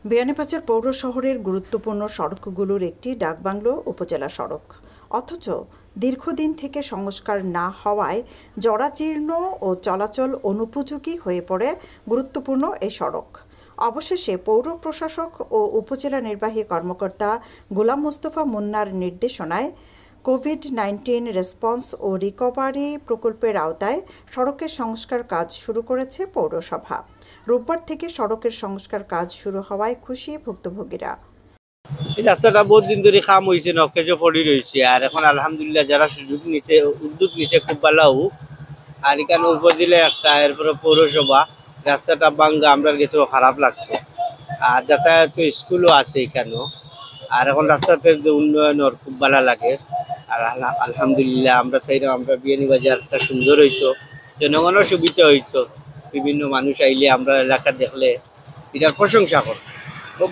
বিয়ানীবাজার পৌর শহরের গুরুত্বপূর্ণ সড়কগুলোর একটি ডাকবাংলো উপজেলা সড়ক, অথচ দীর্ঘদিন থেকে সংস্কার না হওয়ায় জরাজীর্ণ ও চলাচল অনুপযোগী হয়ে পড়ে গুরুত্বপূর্ণ এই সড়ক। অবশেষে পৌর প্রশাসক ও উপজেলা নির্বাহী কর্মকর্তা গোলাম মোস্তফা মুন্নার নির্দেশনায় কোভিড-19 রেসপন্স ও রিকভারি প্রকল্পের আওতায় সড়কের সংস্কার কাজ শুরু করেছে পৌরসভা। রোববার থেকে সড়কের সংস্কার কাজ শুরু হওয়ায় খুশি ভুক্তভোগীরা। এই রাস্তাটা বহুত দিন ধরে কাম হয়েছে, নকেজও পড়ে রয়েছে, আর এখন আলহামদুলিল্লাহ যারা উদ্যোগ নিচ্ছে খুব ভালো। আর এখানে উপজেলা একটা, এরপরে পৌরসভা, রাস্তাটা ভাঙ্গা আমরা গেছে খারাপ লাগতো। আর যাতায়াত স্কুলও আছে এখানেও, আর এখন রাস্তাতে উন্নয়নের খুব ভালো লাগে। আর আলহামদুলিল্লাহ আমরা চাইলাম আমরা বিয়ানীবাজারটা সুন্দর হইতো, জনগণের সুবিধা হইতো, বিভিন্ন মানুষ আইলে আমরা এলাকা দেখলে এটার প্রশংসা করব।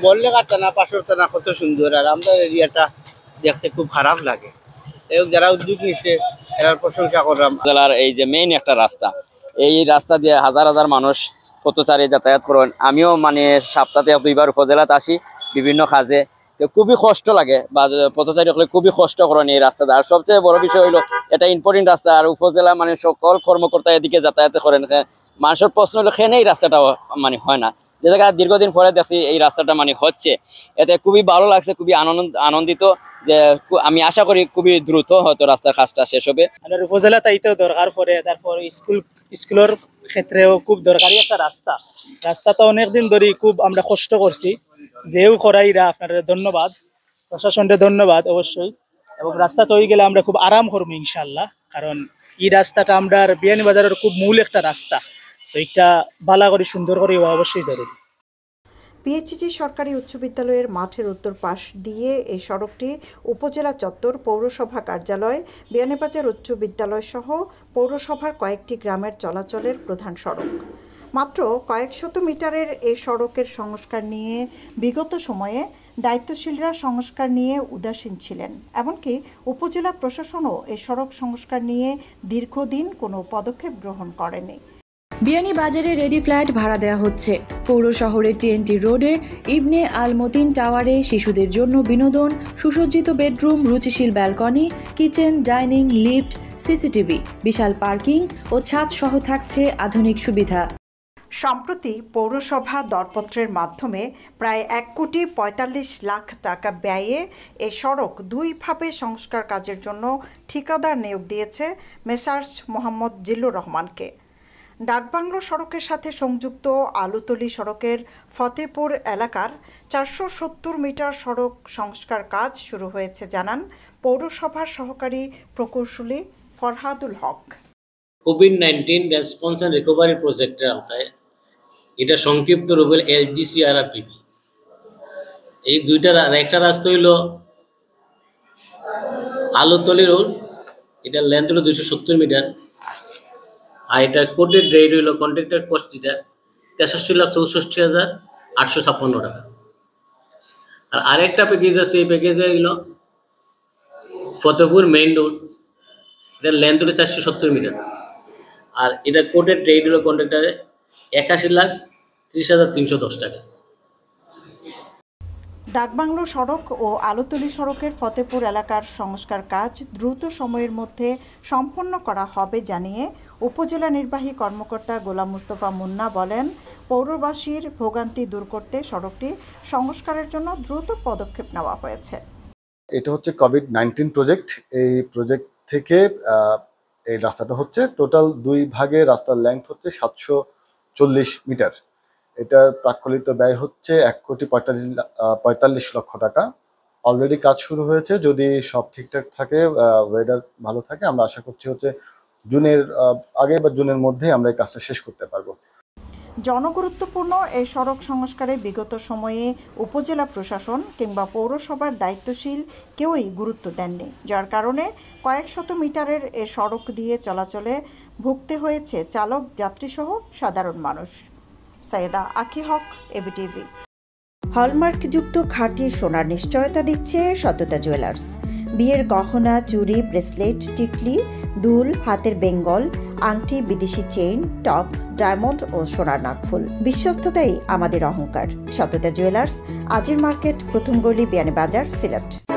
বললে কাটানা পাশরতানা কত সুন্দর, আর আমরা এরিয়াটা দেখতে খুব খারাপ লাগে। যারা উদ্যোগ নিচ্ছে এটার প্রশংসা করলাম। জেলার এই যে মেইন একটা রাস্তা, এই রাস্তা দিয়ে হাজার হাজার মানুষ পথচারী যাতায়াত করেন। আমিও মানে সপ্তাহে 2বার উপজেলাতে আসি বিভিন্ন কাজে, তো খুবই কষ্ট লাগে বা পথচারী হলে খুবই কষ্ট করেন এই রাস্তাটা। আর সবচেয়ে বড় বিষয় হলো এটা ইম্পর্টেন্ট রাস্তা, আর উপজেলা মানে সকল কর্মকর্তা এদিকে যাতায়াত করেন। মানুষের প্রশ্ন হলো কেন এই রাস্তাটা মানে হয় না, যে জায়গায় দীর্ঘদিন পরে দেখছি এই রাস্তাটা মানে হচ্ছে, এতে খুবই ভালো লাগছে, খুবই আনন্দিত যে আমি আশা করি খুবই দ্রুত হয়তো রাস্তার কাজটা শেষ হবে। উপজেলা তাইতেও দরকার পড়ে, তারপর স্কুলের ক্ষেত্রেও খুব দরকারি একটা রাস্তা তো অনেকদিন ধরে খুব আমরা কষ্ট করছি, যেও করাইরা আপনারা ধন্যবাদ, প্রশাসনকে ধন্যবাদ অবশ্যই। এবং রাস্তা তৈরি গেলে আমরা খুব আরাম করবো ইনশাল্লাহ, কারণ এই রাস্তাটা আমরা বিয়ানীবাজারের খুব মূল একটা রাস্তা, তো এটা ভালো করে সুন্দর করে অবশ্যই জরুরি। পিএইচজি সরকারি উচ্চ বিদ্যালয়ের মাঠের উত্তর পাশ দিয়ে এই সড়কটি উপজেলা চত্বর, পৌরসভা কার্যালয়, বিয়ানীবাজার উচ্চ বিদ্যালয় সহ পৌরসভার কয়েকটি গ্রামের চলাচলের প্রধান সড়ক। মাত্র কয়েক শত মিটারের এই সড়কের সংস্কার নিয়ে বিগত সময়ে দায়িত্বশীলরা সংস্কার নিয়ে উদাসীন ছিলেন, এমনকি উপজেলা প্রশাসনও এই সড়ক সংস্কার নিয়ে দীর্ঘদিন কোনো পদক্ষেপ গ্রহণ করেনি। বিয়ানীবাজারে রেডি ফ্ল্যাট ভাড়া দেওয়া হচ্ছে। পৌর শহরের টিএনটি রোডে ইবনে আল মতিন টাওয়ারে শিশুদের জন্য বিনোদন, সুসজ্জিত বেডরুম, রুচিশীল balcony, kitchen, dining, lift, CCTV, বিশাল পার্কিং ও ছাদ সহ থাকছে আধুনিক সুবিধা। সম্প্রতি পৌরসভা দরপত্রের মাধ্যমে প্রায় 1,45,00,000 টাকা ব্যয়ে এই সড়ক 2 ধাপে সংস্কার কাজের জন্য ঠিকাদার নিয়োগ দিয়েছে মেসার্স মোহাম্মদ জিল্লুর রহমানকে। ডাকবাংলো সড়কের সাথে সংযুক্ত আলুতলি সড়কের ফতেপুর এলাকার 470 মিটার সড়ক সংস্কার কাজ শুরু হয়েছে জানান পৌরসভার সহকারী প্রকৌশলী ফরহাদুল হক। কোভিড-19 রেসপন্স অ্যান্ড রিকভারি প্রজেক্টের আওতায়, এটা সংক্ষিপ্ত রূপে LGCRRPP, এই দুইটার একটা রাস্তা হইল আলুতলি রোড, এটা লেন্থ হলো 270 মিটার, আর এটা কোটেড রেট হইল কন্ট্রাক্টর কস্ট যেটা 63,64,856 টাকা। আর আরেকটা প্যাকেজ আছে, এই প্যাকেজে হইল ফতেপুর মেইন রোড, এটা লেন্থ হলো 470 মিটার, আর এটা কোটেড রেট হলো কন্ট্রাক্টরে 81,30,310 টাকা। ডাকবাংলো সড়ক ও আলুতলি সড়কের ফতেপুর এলাকার সংস্কার কাজ দ্রুত সময়ের মধ্যে সম্পন্ন করা হবে জানিয়ে উপজেলা নির্বাহী কর্মকর্তা গোলাম মোস্তফা মুন্না বলেন, পৌরবাসীর ভোগান্তি দূর করতে সড়কটি সংস্কারের জন্য দ্রুত পদক্ষেপ নেওয়া হয়েছে। এটা হচ্ছে কোভিড-19 প্রজেক্ট। এই প্রজেক্ট থেকে এই রাস্তাটা হচ্ছে টোটাল 2 ভাগে, রাস্তার লেন্থ হচ্ছে 740 মিটার। এটার প্রাক্কলিত ব্যয় হচ্ছে 1,45,00,000 টাকা। অলরেডি কাজ শুরু হয়েছে, যদি সব ঠিকঠাক থাকে, ওয়েদার ভালো থাকে, আমরা আশা করছি হচ্ছে জুনের আগে বা জুনের মধ্যে আমরা এই কাজটা শেষ করতে পারবো। জনগুরুত্বপূর্ণ এই সড়ক সংস্কারে বিগত সময়ে উপজেলা প্রশাসন কিংবা পৌরসভার দায়িত্বশীল কেউই গুরুত্ব দেননি, যার কারণে কয়েক শত মিটারের এ সড়ক দিয়ে চলাচলে ভুগতে হয়েছে চালক, যাত্রীসহ সাধারণ মানুষ। সাইয়েদা আখি হক, এবিটিভি। হলমার্কযুক্ত খাঁটি সোনার নিশ্চয়তা দিচ্ছে সততা জুয়েলার্স। বিয়ের গহনা, চুড়ি, ব্রেসলেট, টিকলি, দুল, হাতের বেঙ্গল, আংটি, বিদেশি চেইন, টপ, ডায়মন্ড ও সোনার নাকফুল। বিশ্বস্ততাই আমাদের অহংকার। সততা জুয়েলার্স, আজির মার্কেট, প্রথম গলি, বিয়ানীবাজার, সিলেট।